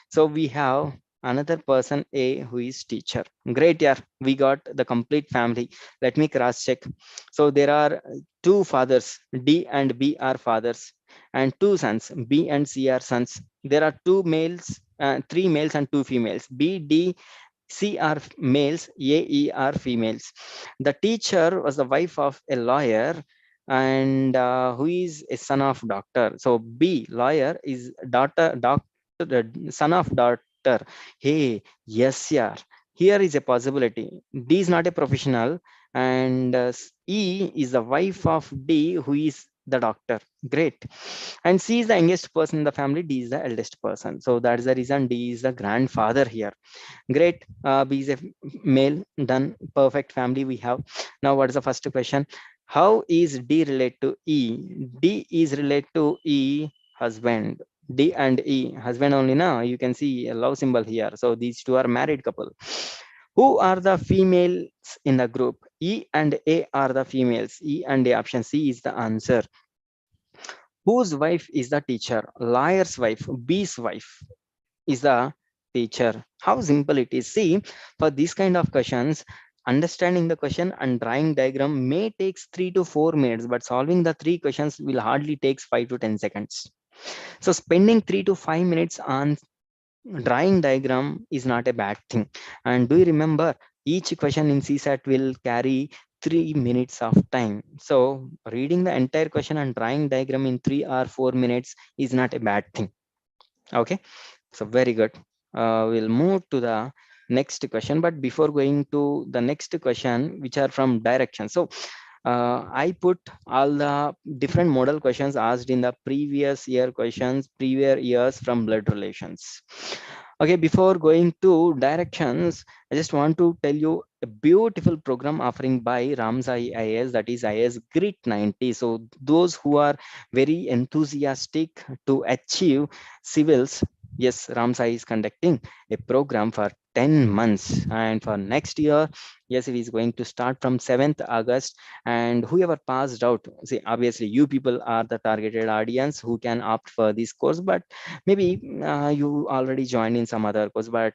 So we have another person A who is teacher. Great, yeah, we got the complete family. Let me cross check. So there are two fathers, D and B are fathers, and two sons, B and C are sons. There are two males, three males and two females. B, D, C are males, A, E are females. The teacher was the wife of a lawyer, and who is a son of doctor. So B, lawyer, is doctor, son of doctor. Hey, yes, yeah. Here is a possibility. D is not a professional, and E is the wife of D, who is the doctor. Great. And C is the youngest person in the family. D is the eldest person. So that is the reason D is the grandfather here. Great. B is a male. Done. Perfect family we have. Now, what is the first question? How is D related to E? D is related to E, husband. D and E, husband only now. You can see a love symbol here. So these two are married couple. Who are the females in the group? E and A are the females. E and A, option C is the answer. Whose wife is the teacher? Liar's wife. B's wife is the teacher. How simple it is. See, for these kind of questions, understanding the question and drawing diagram may takes 3 to 4 minutes, but solving the three questions will hardly takes 5 to 10 seconds. So spending 3 to 5 minutes on drawing diagram is not a bad thing. And do you remember, each question in CSAT will carry 3 minutes of time. So reading the entire question and drawing diagram in 3 or 4 minutes is not a bad thing. Okay, so very good. We'll move to the next question, but before going to the next question, which are from direction. So I put all the different model questions asked in the previous year questions, previous years from blood relations. Okay, before going to directions, I just want to tell you a beautiful program offering by RamSai IAS, that is IAS Grit 90. So those who are very enthusiastic to achieve civils, yes, RamSai is conducting a program for 10 months, and for next year, yes, it is going to start from 7th August. And whoever passed out, see, obviously you people are the targeted audience who can opt for this course, but maybe you already joined in some other course. But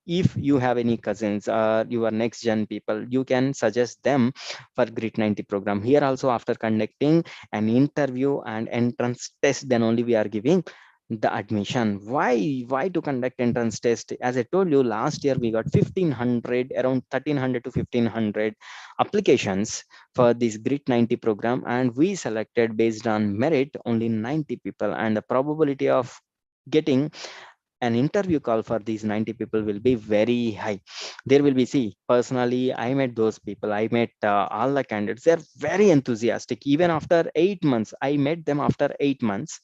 if you have any cousins or your next gen people, you can suggest them for Grit 90 program. Here also, after conducting an interview and entrance test, then only we are giving the admission. Why to conduct entrance test? As I told you, last year we got 1500, around 1300 to 1500 applications for this Grit 90 program, and we selected based on merit only 90 people, and the probability of getting an interview call for these 90 people will be very high. There will be, see, personally I met those people, I met all the candidates. They're very enthusiastic. Even after 8 months, I met them after 8 months,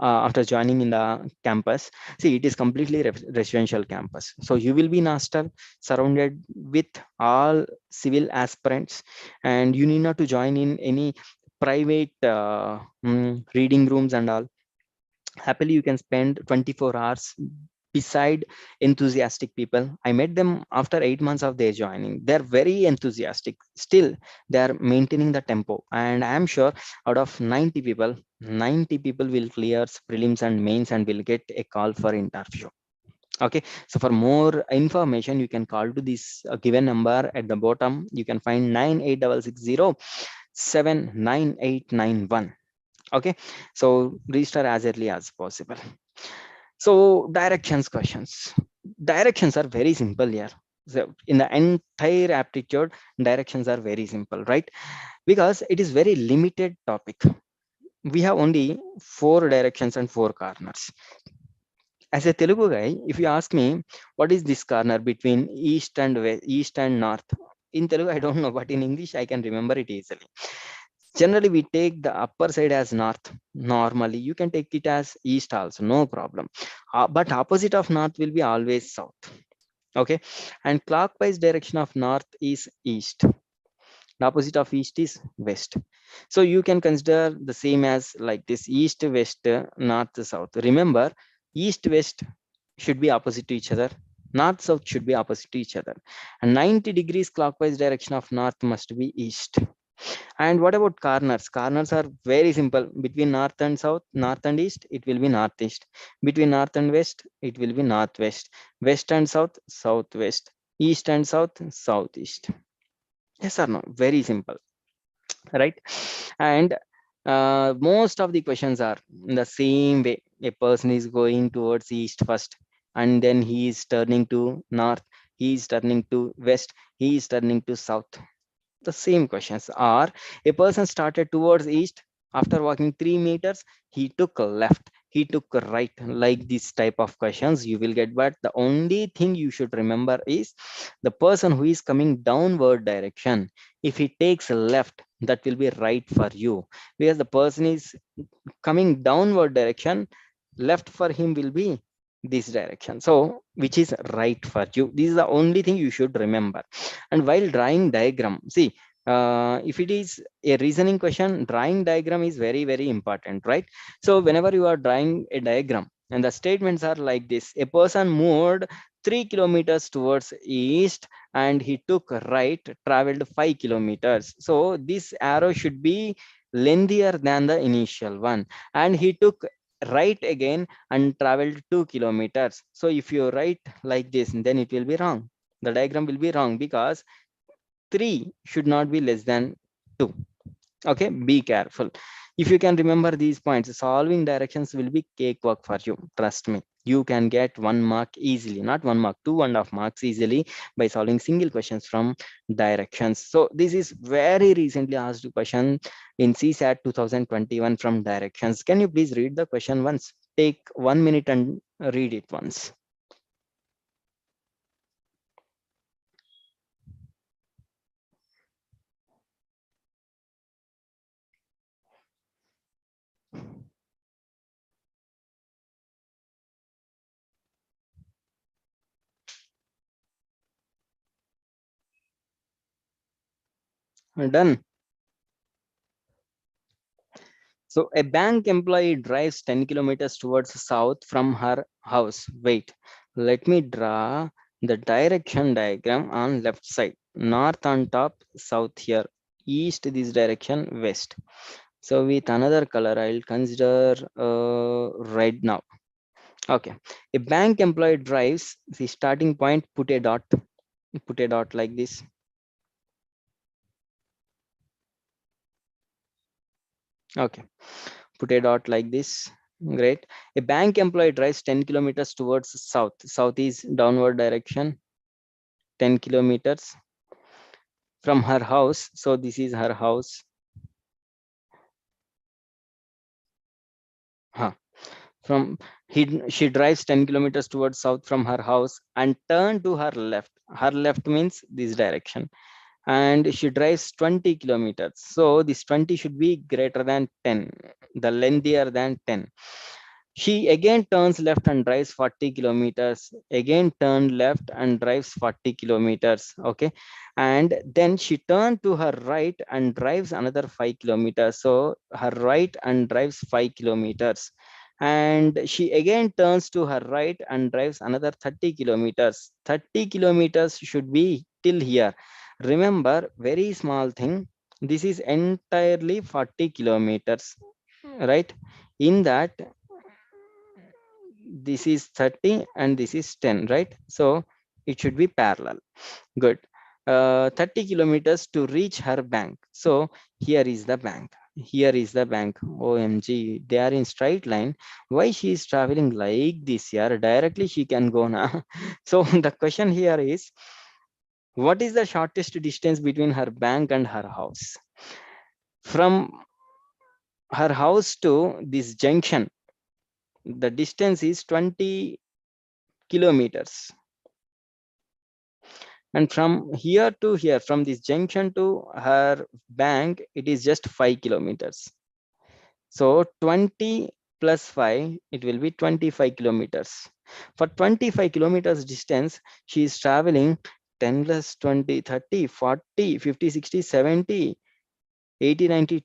after joining in the campus. See, it is completely residential campus, so you will be in hostel surrounded with all civil aspirants, and you need not to join in any private reading rooms and all. Happily you can spend 24 hours beside enthusiastic people. I met them after 8 months of their joining. They're very enthusiastic. Still, they are maintaining the tempo. And I am sure out of 90 people, 90 people will clear prelims and mains and will get a call for interview. Okay, so for more information, you can call to this given number at the bottom. You can find 9860 79891. Okay, so register as early as possible. So directions questions. Directions are very simple here. So in the entire aptitude, directions are very simple, right? Because it is very limited topic. We have only 4 directions and 4 corners. As a Telugu guy, if you ask me what is this corner between east and west, east and north, in Telugu I don't know, but in English I can remember it easily. Generally, we take the upper side as north. Normally, you can take it as east also, no problem. But opposite of north will be always south. Okay, and clockwise direction of north is east. The opposite of east is west. So you can consider the same as like this: east, west, north, south. Remember, east, west should be opposite to each other. North, south should be opposite to each other. And 90 degrees clockwise direction of north must be east. And what about corners? Corners are very simple. Between north and south, north and east, it will be northeast. Between north and west, it will be northwest. West and south, southwest. East and south, southeast. Yes or no? Very simple, right? And most of the questions are in the same way. A person is going towards east first, and then he is turning to north, he is turning to west, he is turning to south. The same questions are, a person started towards east, after walking 3 meters he took a left, he took a right. Like this type of questions you will get, but the only thing you should remember is the person who is coming downward direction, if he takes a left, that will be right for you, whereas the person is coming downward direction, left for him will be this direction, so which is right for you. This is the only thing you should remember. And while drawing diagram, see, if it is a reasoning question, drawing diagram is very very important, right? So whenever you are drawing a diagram and the statements are like this: a person moved 3 kilometers towards east and he took right, traveled 5 kilometers. So this arrow should be lengthier than the initial one, and he took right again and traveled 2 kilometers. So if you write like this, then it will be wrong. The diagram will be wrong because 3 should not be less than 2. Okay, be careful. If you can remember these points, solving directions will be cakewalk for you. Trust me. You can get 1 mark easily, not 1 mark, 2.5 marks easily by solving single questions from directions. So this is very recently asked question in CSAT 2021 from directions. Can you please read the question once? Take 1 minute and read it once. Done. So a bank employee drives 10 kilometers towards south from her house. Wait, let me draw the direction diagram on left side. North on top, south here. East this direction, west. So with another color, I'll consider red now. Okay. A bank employee drives the starting point, put a dot like this. Okay. Put a dot like this. Great. A bank employee drives 10 kilometers towards south. South is downward direction, 10 kilometers from her house. So this is her house. Huh. From she drives 10 kilometers towards south from her house and turn to her left. Her left means this direction. And she drives 20 kilometers. So this 20 should be greater than 10, the lengthier than 10. She again turns left and drives 40 kilometers, again turn left and drives 40 kilometers. Okay. And then she turned to her right and drives another 5 kilometers. So her right and drives 5 kilometers. And she again turns to her right and drives another 30 kilometers. 30 kilometers should be till here. Remember, very small thing. This is entirely 40 kilometers, right? In that, this is 30 and this is 10, right? So it should be parallel. Good. 30 kilometers to reach her bank. So here is the bank. Here is the bank. OMG, they are in straight line. Why she is traveling like this here? Directly she can go now. So the question here is, what is the shortest distance between her bank and her house? From her house to this junction, the distance is 20 kilometers. And from here to here, from this junction to her bank, it is just 5 kilometers. So 20 plus 5, it will be 25 kilometers. For 25 kilometers distance, she is traveling 10 plus 20, 30, 40, 50, 60, 70, 80, 90,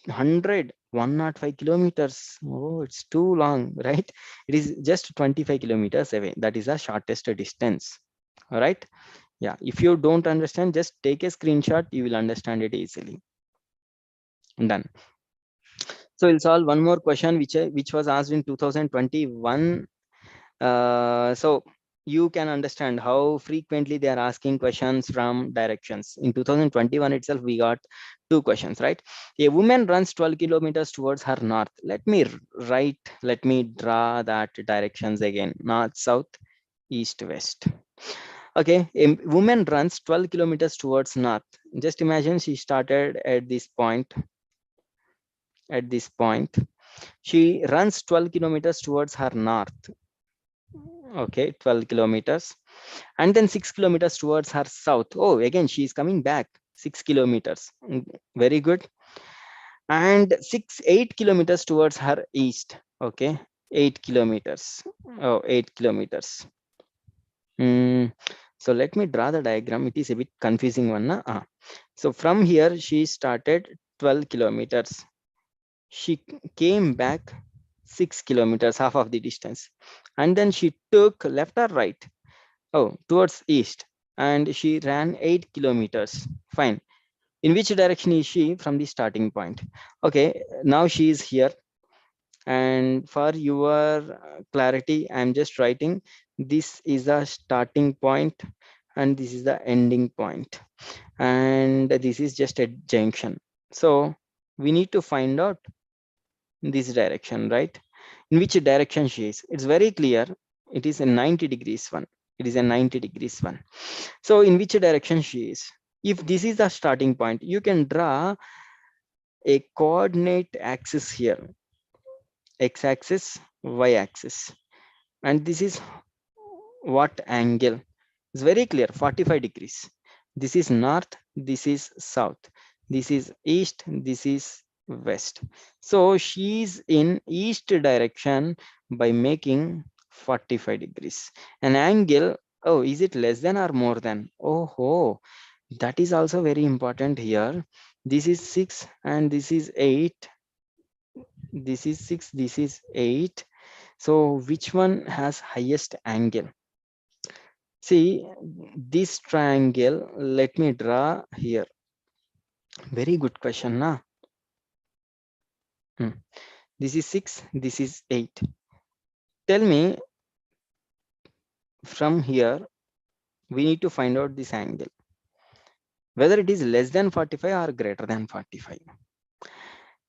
100, 105 kilometers. Oh, it's too long, right? It is just 25 kilometers away. That is the shortest distance. All right. Yeah, if you don't understand, just take a screenshot, you will understand it easily. Done. So we'll solve one more question which was asked in 2021. So you can understand how frequently they are asking questions from directions. In 2021 itself, we got two questions, right? A woman runs 12 kilometers towards her north. Let me draw that directions again: north, south, east, west. Okay, a woman runs 12 kilometers towards north. Just imagine she started at this point. At this point, she runs 12 kilometers towards her north. Okay, 12 kilometers, and then 6 kilometers towards her south. Oh, again she is coming back 6 kilometers. Very good. And 8 kilometers towards her east. Okay, 8 kilometers. Oh, 8 kilometers. So let me draw the diagram. It is a bit confusing one. So from here she started 12 kilometers. She came back 6 kilometers, half of the distance, and then she took left or right. Oh, towards east, and she ran 8 kilometers. Fine. In which direction is she from the starting point? Okay, now she is here, and for your clarity, I'm just writing this is the starting point and this is the ending point, and this is just a junction. So we need to find out this direction, right? In which direction she is? It's very clear. It is a 90 degrees one. It is a 90 degrees one. So in which direction she is? If this is the starting point, you can draw a coordinate axis here: x-axis, y-axis, and this is what angle? It's very clear, 45 degrees. This is north, this is south, this is east, this is west. So she's in east direction by making 45 degrees. An angle, oh, is it less than or more than? Oh, that is also very important here. This is 6 and this is 8. This is 6, this is 8. So which one has highest angle? See this triangle, let me draw here. Very good question, na? This is 6, this is 8. Tell me, from here, we need to find out this angle, whether it is less than 45 or greater than 45.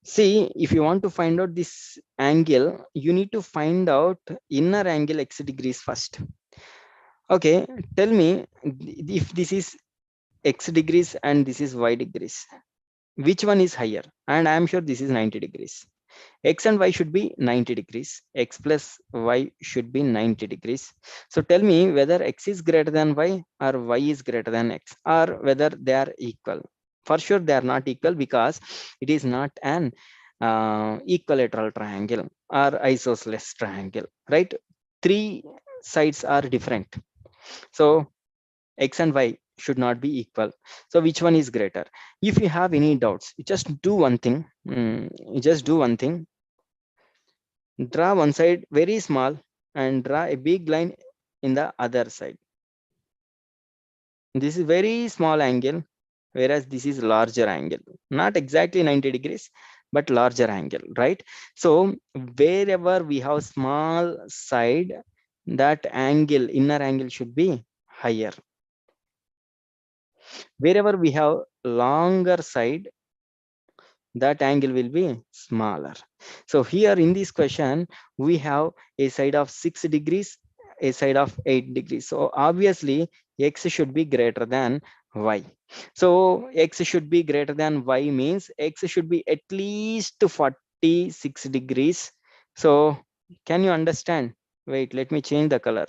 See, if you want to find out this angle, you need to find out inner angle x degrees first. Okay, tell me if this is x degrees and this is y degrees, which one is higher? And I am sure this is 90 degrees. X and y should be 90 degrees. X plus y should be 90 degrees. So tell me whether x is greater than y or y is greater than x, or whether they are equal. For sure they are not equal, because it is not an equilateral triangle or isosceles triangle, right? Three sides are different. So x and y should not be equal. So which one is greater? If you have any doubts, you just do one thing. Draw one side very small and draw a big line in the other side. This is very small angle, whereas this is larger angle. Not exactly 90 degrees, but larger angle, right? So wherever we have small side, that angle, inner angle, should be higher. Wherever we have longer side, that angle will be smaller. So here in this question, we have a side of 6 degrees, a side of 8 degrees. So obviously x should be greater than y. So x should be greater than y means x should be at least 46 degrees. So can you understand? Wait, let me change the color.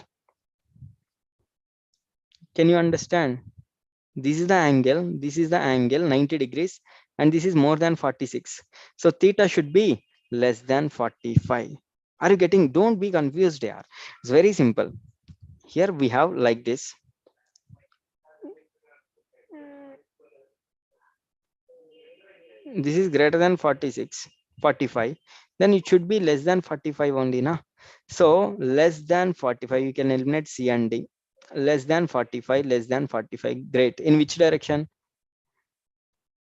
Can you understand? This is the angle 90 degrees, and this is more than 46. So theta should be less than 45. Are you getting? Don't be confused here. It's very simple. Here we have like this. This is greater than 46, 45. Then it should be less than 45 only, na? So less than 45, you can eliminate C and D. less than 45, less than 45. Great. In which direction?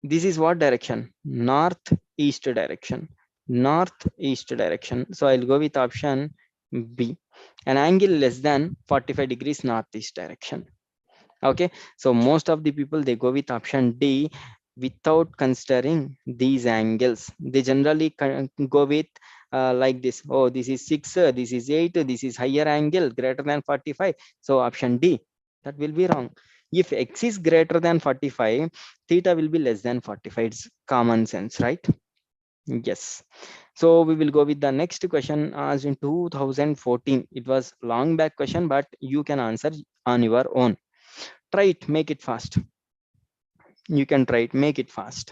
This is what direction? Northeast direction. Northeast direction. So I'll go with option B. An angle less than 45 degrees northeast direction. Okay, so most of the people, they go with option D without considering these angles. They generally go with like this. Oh, this is 6, this is 8, this is higher angle greater than 45. So option D, that will be wrong. If x is greater than 45, theta will be less than 45. It's common sense, right? Yes. So we will go with the next question asked in 2014. It was long back question, but you can answer on your own. Try it, make it fast. You can try it, make it fast.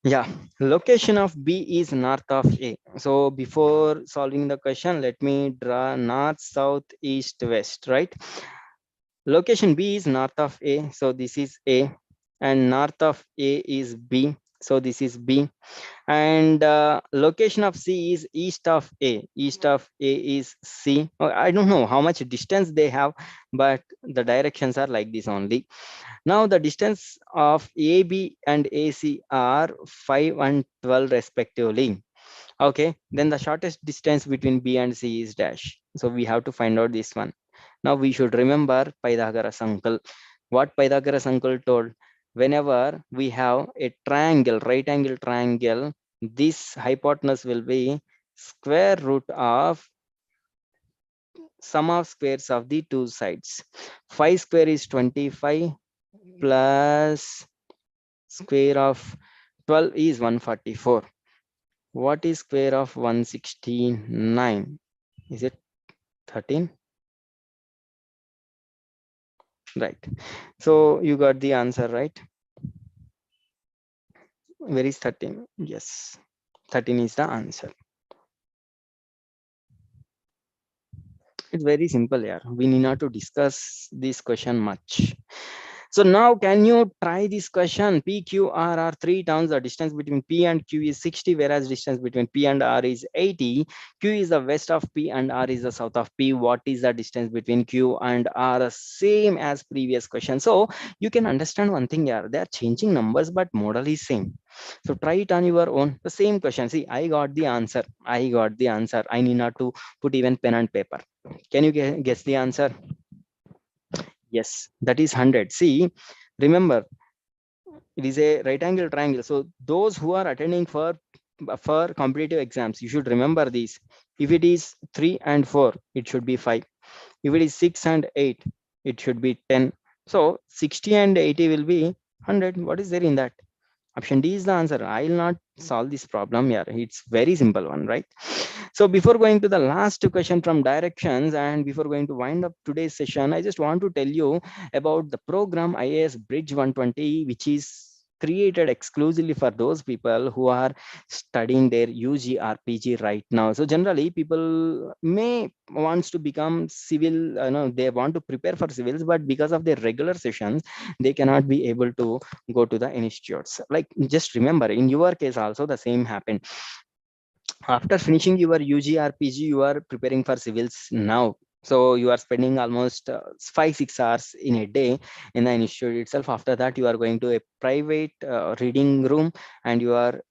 Yeah, location of B is north of A. So before solving the question, let me draw north, south, east, west, right? Location B is north of A, so this is A, and north of A is B, so this is B, and location of C is east of A. East of A is C. Oh, I don't know how much distance they have, but the directions are like this only. Now the distance of AB and AC are 5 and 12 respectively. Okay, then the shortest distance between B and C is dash. So we have to find out this one. Now we should remember Pythagoras uncle. What Pythagoras uncle told, whenever we have a triangle, right angle triangle, this hypotenuse will be square root of sum of squares of the two sides. 5 square is 25 plus square of 12 is 144. What is square of 169? Is it 13? Right. So you got the answer, right? Where is 13? Yes, 13 is the answer. It's very simple here. We need not to discuss this question much. So now can you try this question? P, Q, R are three terms. The distance between P and Q is 60, whereas distance between P and R is 80. Q is the west of P and R is the south of P. What is the distance between Q and R? Same as previous question. So you can understand one thing here. They are changing numbers, but model is same. So try it on your own. The same question. See, I got the answer. I got the answer. I need not to put even pen and paper. Can you guess the answer? Yes, that is 100. See, remember, it is a right angle triangle. So those who are attending for competitive exams, you should remember this. If it is 3 and 4, it should be 5. If it is 6 and 8, it should be 10. So 60 and 80 will be 100. What is there in that? Option D is the answer. I will not solve this problem here. It's very simple one, right? So before going to the last question from directions and before going to wind up today's session, I just want to tell you about the program IAS Bridge 120, which is created exclusively for those people who are studying their UG or PG right now. So generally people may wants to become civil, they want to prepare for civils, but because of their regular sessions, they cannot be able to go to the institutes. Like, just remember, in your case also the same happened. After finishing your UG or PG, you are preparing for civils now. So you are spending almost 5-6 hours in a day in the institute itself. After that, you are going to a private reading room and you are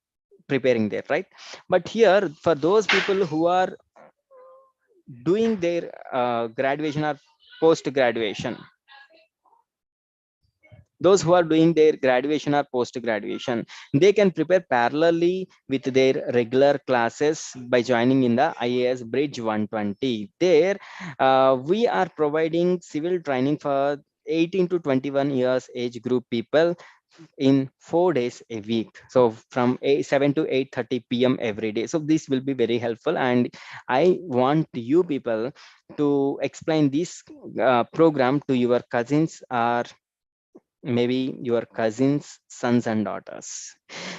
preparing there, right? But here, for those people who are doing their graduation or post graduation, those who are doing their graduation or post graduation, they can prepare parallelly with their regular classes by joining in the IAS Bridge 120. There we are providing civil training for 18 to 21 years age group people in 4 days a week, so from 7 to 8:30 p.m. every day. So this will be very helpful, and I want you people to explain this program to your cousins or maybe your cousins, sons and daughters.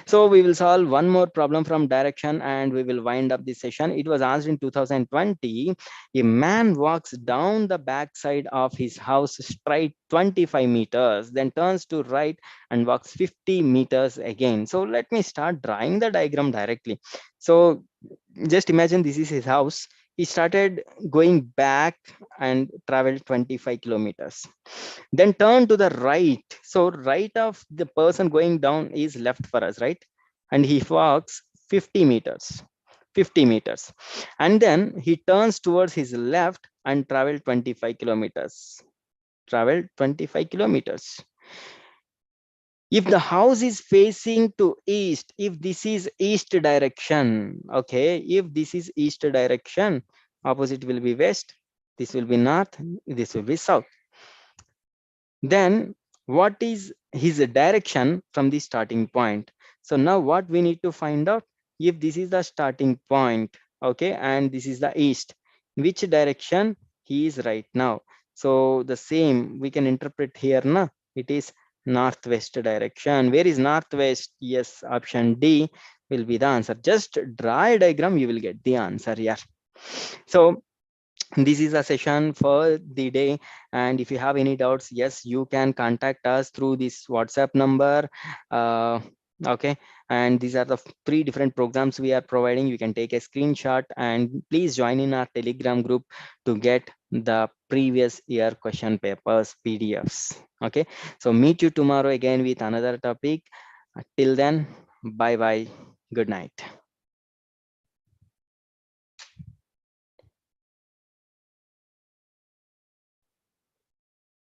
So we will solve one more problem from direction and we will wind up this session. It was asked in 2020. A man walks down the backside of his house straight 25 meters, then turns to right and walks 50 meters again. So let me start drawing the diagram directly. So just imagine this is his house. He started going back and traveled 25 kilometers, then turn to the right. So right of the person going down is left for us, right? And he walks 50 meters, 50 meters, and then he turns towards his left and travel 25 kilometers, travel 25 kilometers. If the house is facing to east, if this is east direction, okay, if this is east direction, opposite will be west, this will be north, this will be south. Then what is his direction from the starting point? So now what we need to find out, if this is the starting point, okay, and this is the east, which direction he is right now? So the same we can interpret here now, it is northwest direction. Where is northwest? Yes, option D will be the answer. Just draw a diagram, you will get the answer here. So this is a session for the day, and if you have any doubts, yes, you can contact us through this WhatsApp number. Okay, and these are the three different programs we are providing. You can take a screenshot and please join in our Telegram group to get the previous year question papers PDFs. Okay, so meet you tomorrow again with another topic. Till then, bye bye, good night.